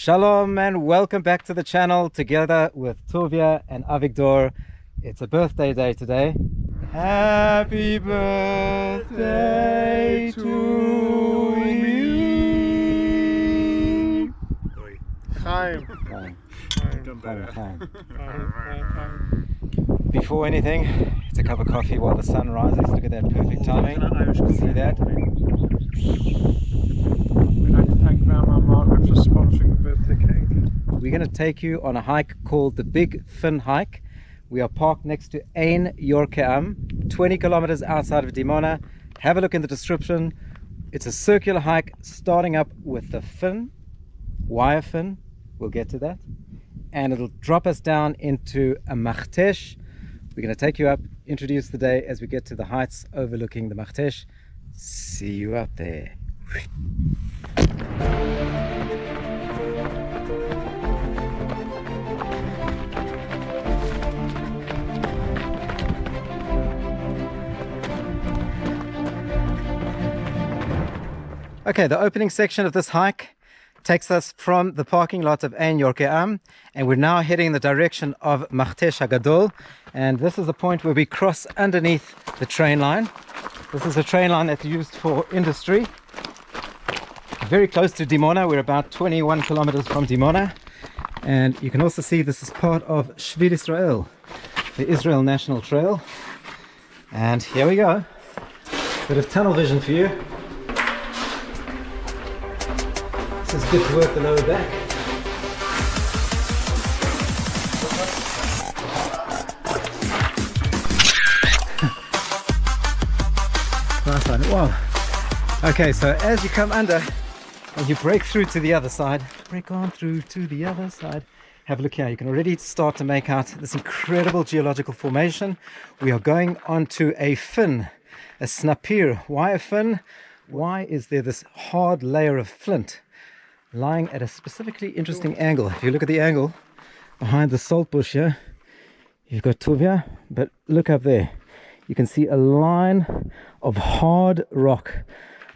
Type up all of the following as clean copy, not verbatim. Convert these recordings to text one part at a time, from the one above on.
Shalom and welcome back to the channel together with Tovia and Avigdor. It's a birthday day today. Happy birthday to you. Chaim. Before anything, it's a cup of coffee while the sun rises. Look at that perfect timing. See that? We'd like to thank Grandma Margaret for sponsoring the birthday cake. We're going to take you on a hike called the Big Fin Hike. We are parked next to Yeruham, 20 kilometers outside of Dimona. Have a look in the description. It's a circular hike starting up with the fin, wire fin. We'll get to that. And it'll drop us down into a Makhtesh. We're going to take you up, introduce the day as we get to the heights overlooking the Makhtesh. See you up there. Okay, the opening section of this hike takes us from the parking lot of Yeruham, and we're now heading in the direction of Makhtesh HaGadol, and this is the point where we cross underneath the train line. This is a train line that's used for industry. Very close to Dimona. We're about 21 kilometers from Dimona, and you can also see this is part of Shvil Israel, the Israel National Trail. And here we go. Bit of tunnel vision for you. This is good to work the lower back. Nice one. Wow. Okay, so as you come under and you break through to the other side, break on through to the other side. Have a look here. You can already start to make out this incredible geological formation. We are going onto a fin, a snapir. Why a fin? Why is there this hard layer of flint lying at a specifically interesting angle? If you look at the angle behind the salt bush here, you've got Tovia, but look up there. You can see a line of hard rock,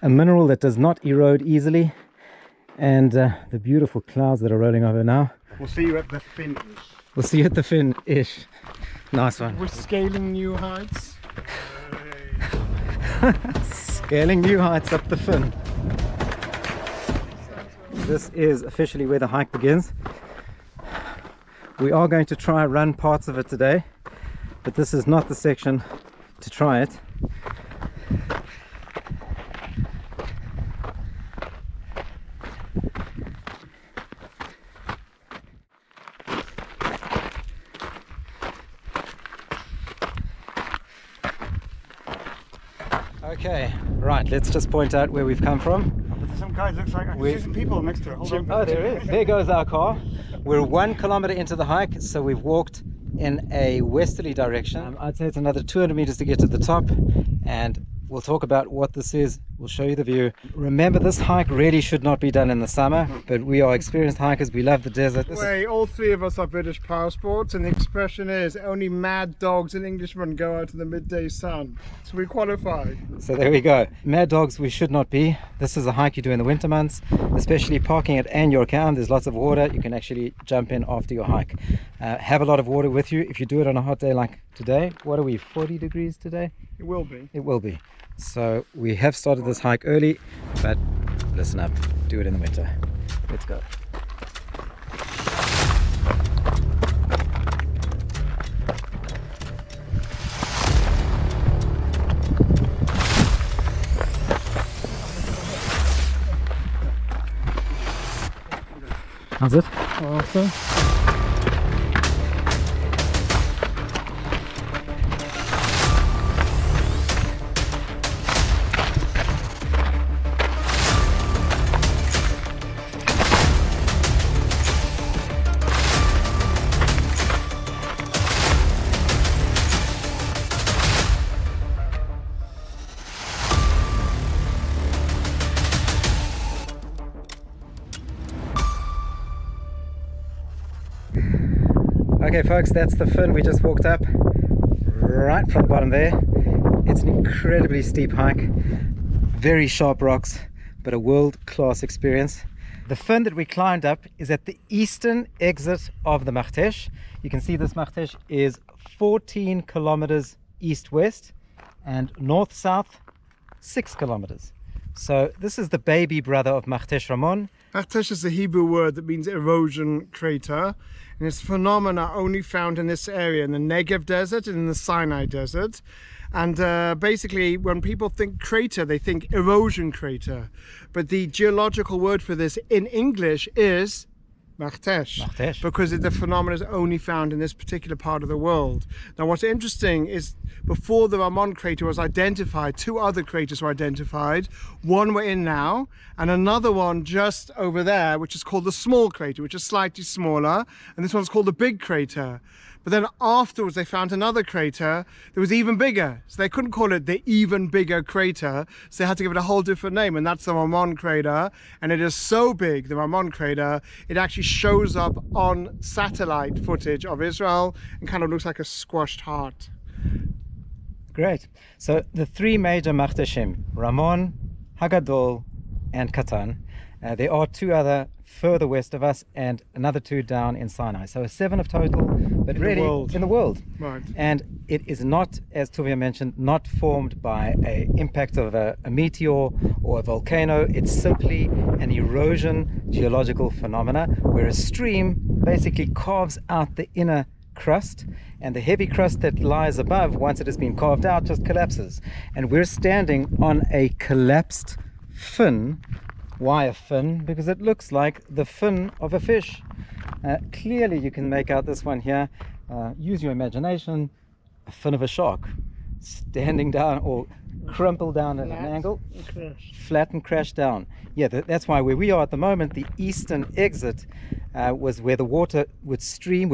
a mineral that does not erode easily, and the beautiful clouds that are rolling over now. We'll see you at the finish. We'll see you at the fin-ish. Nice one. We're scaling new heights. Scaling new heights up the fin. This is officially where the hike begins. We are going to try and run parts of it today, but this is not the section to try it. Okay, right, let's just point out where we've come from. But some guy looks like I can see some people next to it. Hold on. Oh, there is. There goes our car. We're 1 kilometer into the hike, so we've walked in a westerly direction. I'd say it's another 200 meters to get to the top, and we'll talk about what this is. We'll show you the view. Remember, this hike really should not be done in the summer, but we are experienced hikers. We love the desert. Wait, all three of us have British passports, and the expression is only mad dogs and Englishmen go out in the midday sun. So we qualify. So there we go. Mad dogs we should not be. This is a hike you do in the winter months, especially parking at Yeruham. There's lots of water. You can actually jump in after your hike. Have a lot of water with you. If you do it on a hot day like today, what are we, 40 degrees today? It will be. It will be. So we have started this hike early, but listen up, do it in the winter. Let's go. How's it? Awesome. Okay folks, that's the fin we just walked up, right from the bottom there. It's an incredibly steep hike, very sharp rocks, but a world-class experience. The fin that we climbed up is at the eastern exit of the Makhtesh. You can see this Makhtesh is 14 kilometers east-west and north-south 6 kilometers. So this is the baby brother of Makhtesh Ramon. Makhtesh is a Hebrew word that means erosion crater, and it's a phenomena only found in this area, in the Negev desert and in the Sinai desert. And basically, when people think crater, they think erosion crater. But the geological word for this in English is Makhtesh, because the phenomenon is only found in this particular part of the world. Now, what's interesting is before the Ramon crater was identified, 2 other craters were identified. One we're in now, and another one just over there, which is called the small crater, which is slightly smaller, and this one's called the big crater. But then afterwards they found another crater that was even bigger. So they couldn't call it the even bigger crater. So they had to give it a whole different name, and that's the Ramon crater. And it is so big, the Ramon crater, it actually shows up on satellite footage of Israel and kind of looks like a squashed heart. Great. So the 3 major Makhteshim, Ramon, HaGadol, and Katan. There are 2 other further west of us and another 2 down in Sinai. So 7 of total, but really in the world. Right. And it is not, as Tuvia mentioned, not formed by an impact of a meteor or a volcano. It's simply an erosion geological phenomena where a stream basically carves out the inner crust, and the heavy crust that lies above, once it has been carved out, just collapses. And we're standing on a collapsed fin. Why a fin? Because it looks like the fin of a fish. Clearly you can make out this one here. Use your imagination. A fin of a shark standing down or crumple down at an angle, flat and crash down. Yeah, that's why where we are at the moment, the eastern exit was where the water would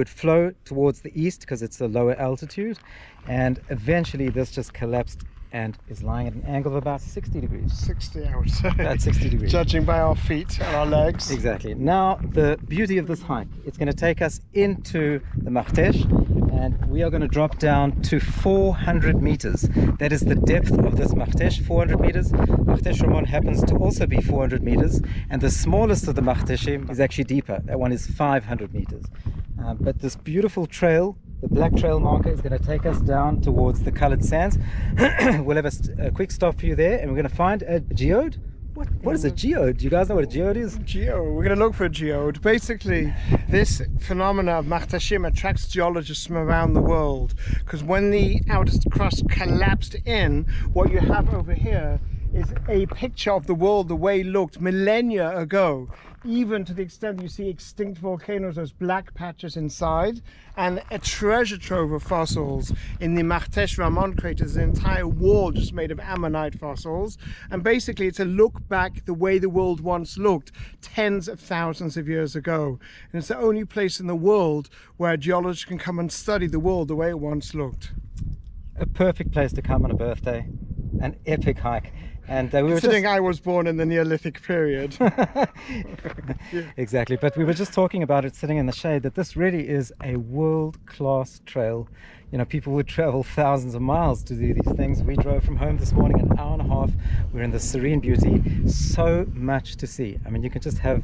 flow towards the east because it's a lower altitude, and eventually this just collapsed and is lying at an angle of about 60 degrees. 60, I would say. About 60 degrees. Judging by our feet and our legs. Exactly. Now, the beauty of this hike, it's going to take us into the Makhtesh, and we are going to drop down to 400 meters. That is the depth of this Makhtesh, 400 meters. Makhtesh Ramon happens to also be 400 meters, and the smallest of the Makhteshim is actually deeper. That one is 500 meters. But this beautiful trail, the black trail marker, is going to take us down towards the colored sands. We'll have a quick stop for you there, and we're going to find a geode. What is a geode? Do you guys know what a geode is? Geode. We're going to look for a geode. Basically, this phenomena of Makhteshim attracts geologists from around the world, because when the outer crust collapsed in, what you have over here is a picture of the world the way it looked millennia ago, even to the extent you see extinct volcanoes, those black patches inside, and a treasure trove of fossils. In the Makhtesh Ramon crater, there's an entire wall just made of ammonite fossils, and basically it's a look back the way the world once looked tens of thousands of years ago, and it's the only place in the world where geologists can come and study the world the way it once looked. A perfect place to come on a birthday, an epic hike. And we considering I was born in the Neolithic period. Exactly, but we were just talking about it sitting in the shade, that this really is a world-class trail. You know, people would travel thousands of miles to do these things. We drove from home this morning an hour and a half. We're in the serene beauty. So much to see. I mean, you can just have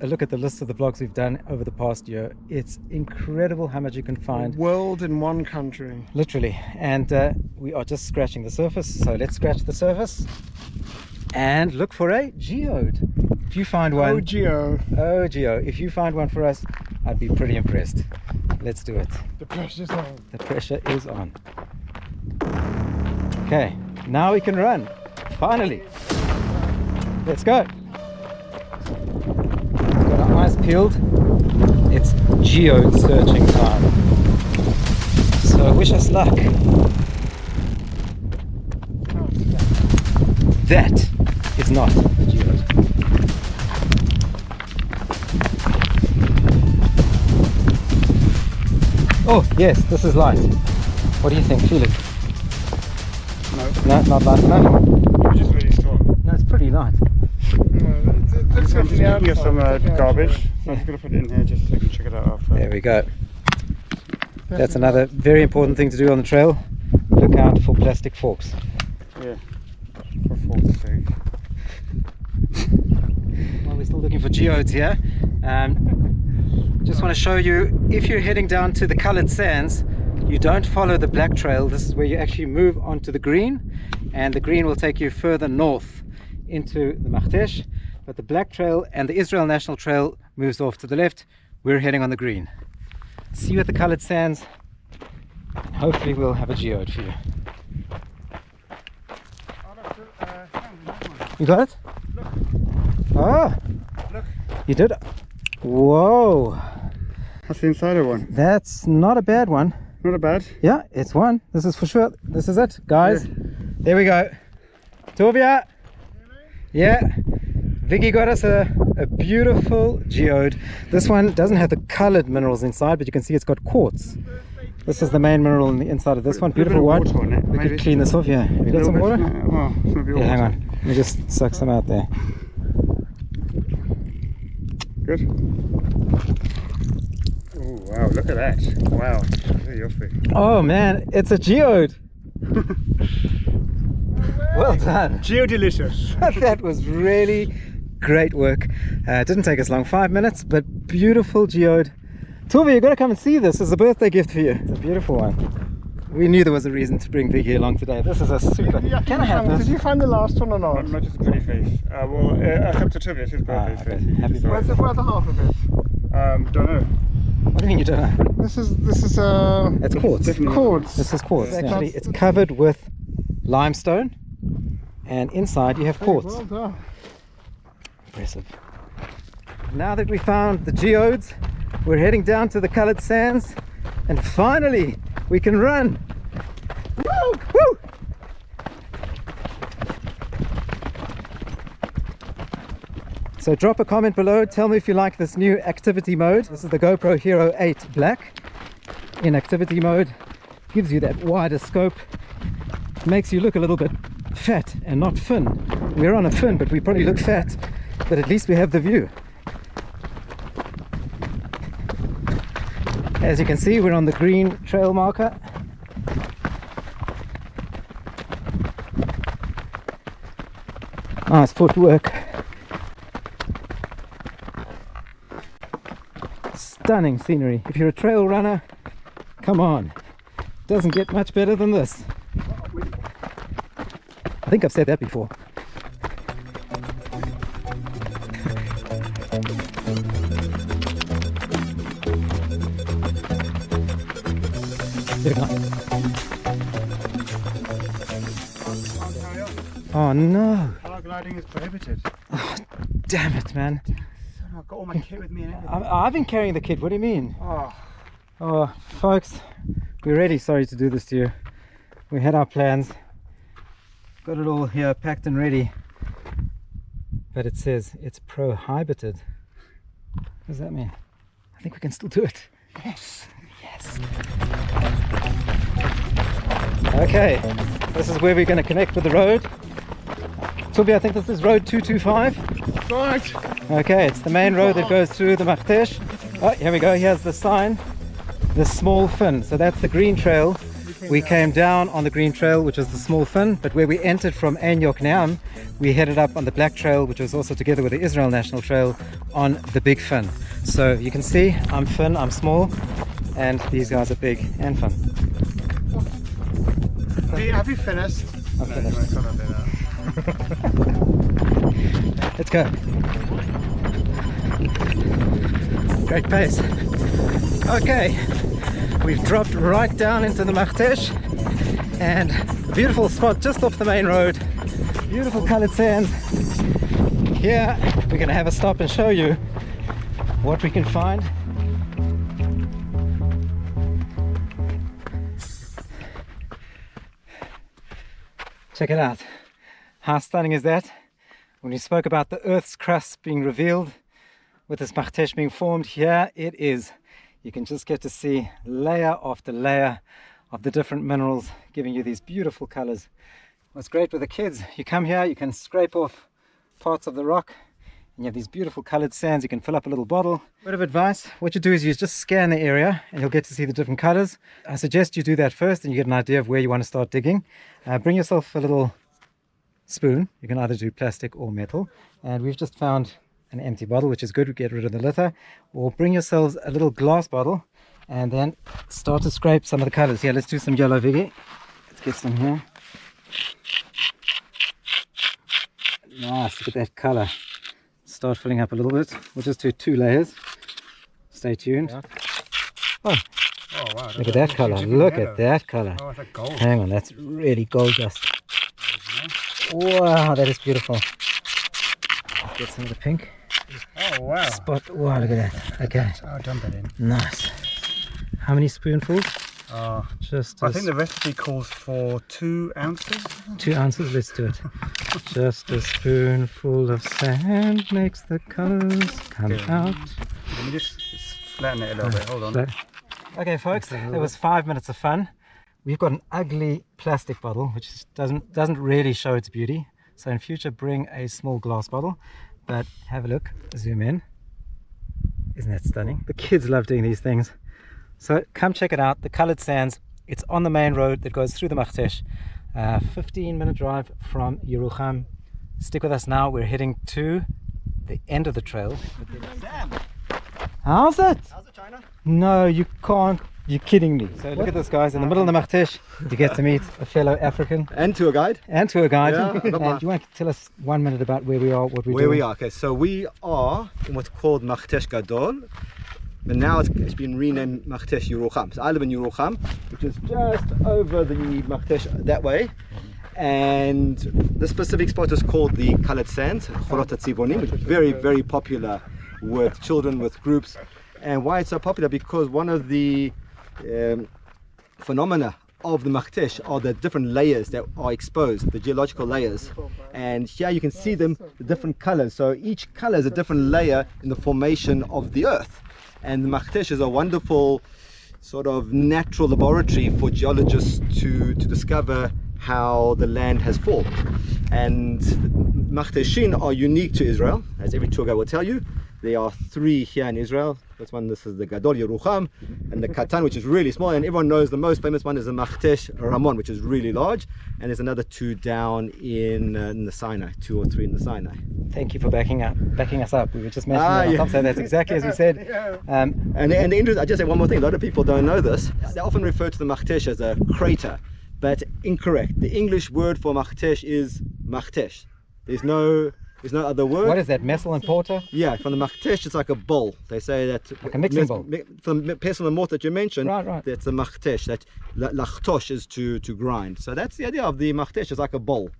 a look at the list of the vlogs we've done over the past year. It's incredible how much you can find. A world in one country. Literally. And we are just scratching the surface. So let's scratch the surface and look for a geode. If you find one. Oh, Geo. Oh, Geo. If you find one for us, I'd be pretty impressed. Let's do it. The pressure's on. The pressure is on. Okay, now we can run. Finally. Let's go. Got our eyes peeled. It's geode searching time. So wish us luck. That is not a geode. Oh yes, this is light. What do you think? Feel it? No, not light enough. Which is really strong. No, it's pretty light. I'm just looking at some garbage. I'm just going to put it in here just so you can check it out after. There we go. That's another very important thing to do on the trail. Look out for plastic forks. Yeah, for fork's sake. Well, we're still looking for geodes here. Just want to show you, if you're heading down to the colored sands, you don't follow the black trail. This is where you actually move onto the green, and the green will take you further north into the Makhtesh. But the black trail and the Israel National Trail moves off to the left. We're heading on the green. See you at the colored sands, and hopefully we'll have a geode for you. You got it? Look. Oh, Look. You did. Whoa, That's the insider one. that's not a bad one. Not a bad. Yeah, it's one. This is for sure. This is it, guys. Yeah. There we go. Tovia. Yeah. Vicky got us a beautiful geode. This one doesn't have the colored minerals inside, but you can see it's got quartz. This is the main mineral in the inside of this one. Beautiful white. We could clean this off, yeah. Have you got some water? Well, it's maybe Yeah, hang on. Let me just suck some out there. Good. Oh wow, look at that. Wow. There Oh man, it's a geode. Well done. Geodelicious. That was really great work. It didn't take us long, 5 minutes, but beautiful geode. Tove, you've got to come and see this as a birthday gift for you. It's a beautiful one. We knew there was a reason to bring Vicky along today. This is a super. Can I have this? Did you find the last one or not? Not just a pretty face. Well, I come to Toby, it's his birthday. Okay. So Happy birthday. Where's the half of it? don't know. What do you mean you don't know? This is It's quartz. quartz. This is quartz. Yeah. Actually, it's covered with limestone, and inside you have quartz. Well done. Impressive. Now that we found the geodes, we're heading down to the colored sands, and finally we can run. Woo! Woo! So drop a comment below, tell me if you like this new activity mode. This is the GoPro Hero 8 Black. In activity mode, gives you that wider scope, makes you look a little bit fat and not thin. We're on a fin, but we probably look fat, but at least we have the view. As you can see, we're on the green trail marker. Nice footwork. Stunning scenery. If you're a trail runner, come on. Doesn't get much better than this. I think I've said that before. Oh no! Paragliding is prohibited. Oh, damn it, man! I've got all my kit with me and everything. I've been carrying the kit. What do you mean? Oh, Oh, folks, we're really sorry to do this to you. We had our plans, got it all here packed and ready, but it says it's prohibited. What does that mean? I think we can still do it. yes. Yes. Okay, this is where we're going to connect with the road. Toby, I think this is road 225. Right. Okay, it's the main road that goes through the Makhtesh. Oh, here we go. Here's the sign. The small fin. So that's the green trail. We came down on the green trail, which was the small fin, but where we entered from Yeruham, we headed up on the black trail, which was also together with the Israel National Trail on the big fin. So you can see I'm fin, I'm small, and these guys are big and fin. Have you finished? I'm finished. I can't do that. Let's go. Great pace. Okay, we've dropped right down into the Makhtesh, and a beautiful spot just off the main road. Beautiful colored sands. Here we're going to have a stop and show you what we can find. Check it out. How stunning is that? When we spoke about the Earth's crust being revealed, with this Makhtesh being formed, here it is. You can just get to see layer after layer of the different minerals, giving you these beautiful colors. What's great with the kids, you come here, you can scrape off parts of the rock, and you have these beautiful colored sands. You can fill up a little bottle. Bit of advice, what you do is you just scan the area and you'll get to see the different colors. I suggest you do that first and you get an idea of where you want to start digging. Bring yourself a little spoon. You can either do plastic or metal, and we've just found an empty bottle, which is good. We get rid of the litter. Or bring yourselves a little glass bottle and then start to scrape some of the colors. Here, let's do some yellow Viggy. Let's get some here. Nice, look at that color. Start filling up a little bit. We'll just do 2 layers. Stay tuned. Yeah. Oh, Oh wow. look at that color. Look at that color. Oh, it's like gold. Hang on, that's really gold dust. Wow, that is beautiful. Get some of the pink. Oh wow. Spot. Wow, look at that. Okay, I'll dump it in. nice. How many spoonfuls? Just I think the recipe calls for 2 ounces. 2 ounces. Let's do it. Just a spoonful of sand makes the colors come out. Let me just flatten it a little bit. Hold on. Okay, folks, that was 5 minutes of fun. We've got an ugly plastic bottle which doesn't really show its beauty. So in future, bring a small glass bottle. But have a look. Zoom in. Isn't that stunning? The kids love doing these things. So come check it out, the colored sands. It's on the main road that goes through the Makhtesh. 15-minute drive from Yeruham. Stick with us now, we're heading to the end of the trail. Sam, How's it? how's it, China? No, you can't. You're kidding me. So look at this, guys. In the middle of the Makhtesh, you get to meet a fellow African And tour guide. and tour guide. Yeah, I got my- And do you want to tell us 1 minute about where we are, what we're Where doing? we are. Okay, so we are in what's called Makhtesh HaHagadol, but now it's been renamed Makhtesh Yeruham. So I live in Yeruham, which is just over the Makhtesh that way. And the specific spot is called the Colored Sands, which is very, very popular with children, with groups. And why it's so popular? Because one of the phenomena of the Makhtesh are the different layers that are exposed, the geological layers. And here you can see them, the different colors. So each color is a different layer in the formation of the earth. And the Makhtesh is a wonderful sort of natural laboratory for geologists to discover how the land has formed. And Makhteshim are unique to Israel, as every tour guide will tell you. There are 3 here in Israel. This is the Gadol Yeruham, and the Katan, which is really small. And everyone knows the most famous one is the Makhtesh Ramon, which is really large. And there's another 2 down in the Sinai, 2 or 3 in the Sinai. Thank you for backing us up. We were just mentioning that on yeah. top, so that's exactly as we said. And the interest, I just say one more thing. A lot of people don't know this. They often refer to the Makhtesh as a crater, but incorrect. The English word for Makhtesh is Makhtesh. There's no other word. What is that, Messel and Porter? Yeah, from the Makhtesh, it's like a bowl. They say that Like a mixing bowl. From the pestle and mortar that you mentioned, Right. that's the Makhtesh. That lachtosh is to grind. So that's the idea of the Makhtesh. It's like a bowl.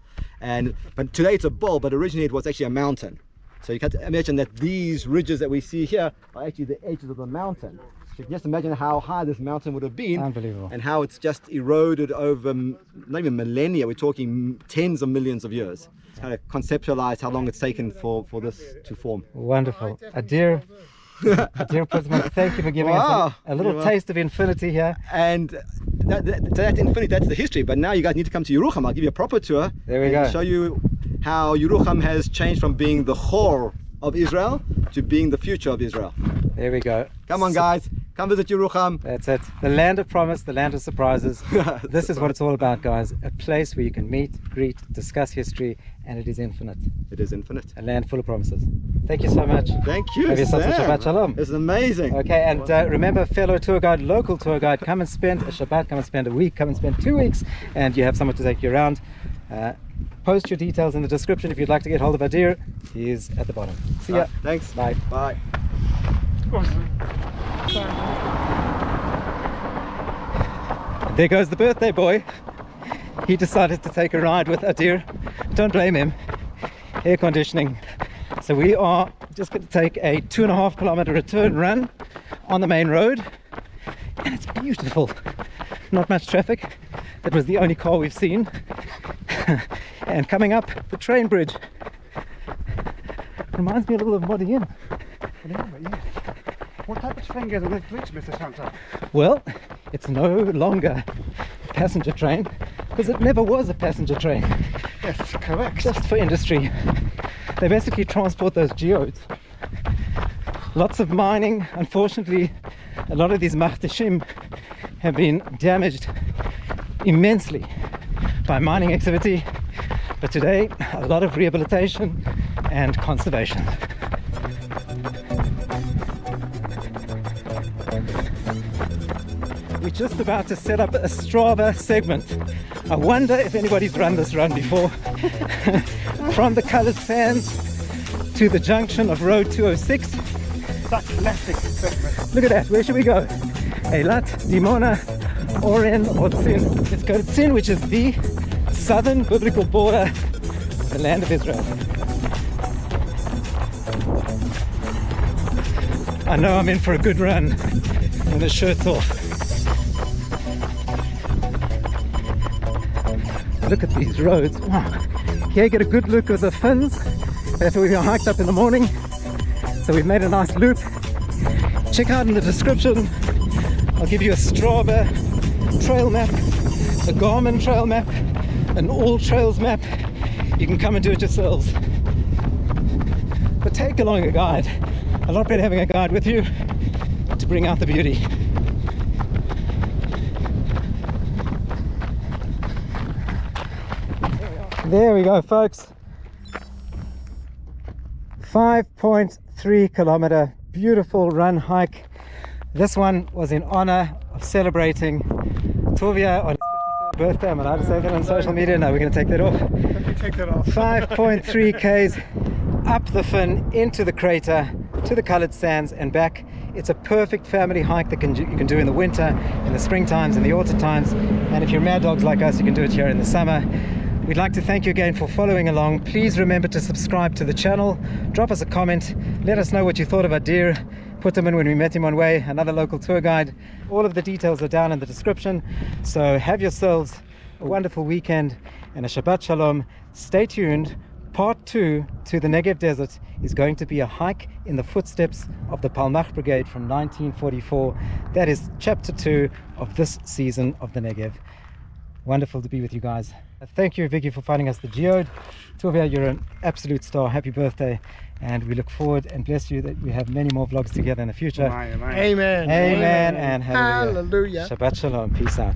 But today it's a bowl, but originally it was actually a mountain. So you can imagine that these ridges that we see here are actually the edges of the mountain. So you can just imagine how high this mountain would have been. Unbelievable. And how it's just eroded over not even millennia, we're talking tens of millions of years. It's kind of conceptualize how long it's taken for this to form. Wonderful. Adir Puterman, thank you for giving Wow. us a little You're taste of infinity here. And that's infinite, that's the history. But now you guys need to come to Yeruham. I'll give you a proper tour. There we and go. show you how Yeruham has changed from being the core of Israel to being the future of Israel. There we go. Come on, guys. Come visit Yeruham. That's it. The land of promise, the land of surprises. This is what it's all about, guys. A place where you can meet, greet, discuss history, and it is infinite. It is infinite. A land full of promises. Thank you so much. Thank you, Have yourself a Sam. Shabbat Shalom. It's amazing. Okay, and remember, fellow tour guide, local tour guide, come and spend a Shabbat, come and spend a week, come and spend 2 weeks, and you have someone to take you around. Post your details in the description if you'd like to get hold of Adir. He's at the bottom. See ya. Thanks. Bye. Bye. There goes the birthday boy. He decided to take a ride with Adir. Don't blame him. Air conditioning. So we are just going to take a 2.5 kilometer return run on the main road. And it's beautiful. Not much traffic. That was the only car we've seen. And coming up, the train bridge. Reminds me a little of Modi'in. What type of train goes on this bridge, Mr. Chantal? Well, it's no longer a passenger train because it never was a passenger train. Yes, correct. Just for industry. They basically transport those geodes. Lots of mining. Unfortunately, a lot of these Makhteshim have been damaged immensely by mining activity. But today, a lot of rehabilitation and conservation. we're just about to set up a Strava segment. I wonder if anybody's run this run before. From the coloured sands to the junction of Road 206. Such classic segment. Look at that, where should we go? Eilat, Dimona, Oren, or Tzin. Let's go to Tzin, which is the southern biblical border of the land of Israel. I know I'm in for a good run when the shirt's off. Look at these roads. Wow. Here you get a good look at the fins. That's where we hiked up in the morning. So we've made a nice loop. Check out in the description. I'll give you a Strava trail map, a Garmin trail map, an all trails map. You can come and do it yourselves. But take along a guide. A lot better having a guide with you to bring out the beauty. There we go, folks. 5.3 kilometer beautiful run hike. This one was in honor of celebrating Tovia on his 53rd birthday. I'm allowed to say that on social media? No, we're going to take that off. Let me take that off. 5.3 Ks up the fin, into the crater, to the coloured sands and back. It's a perfect family hike that you can do in the winter, in the spring times, in the autumn times, and if you're mad dogs like us, you can do it here in the summer. We'd like to thank you again for following along. Please remember to subscribe to the channel, drop us a comment, let us know what you thought of Adir, Puterman when we met him on way, another local tour guide. All of the details are down in the description. So have yourselves a wonderful weekend and a Shabbat Shalom. Stay tuned. Part 2 to the Negev Desert is going to be a hike in the footsteps of the Palmach Brigade from 1944. That is chapter 2 of this season of the Negev. Wonderful to be with you guys. Thank you, Vicky, for finding us the Geode. Tovia, you're an absolute star. Happy birthday. And we look forward and bless you that we have many more vlogs together in the future. Amen. Amen. Amen and hallelujah. Hallelujah. Shabbat Shalom. Peace out.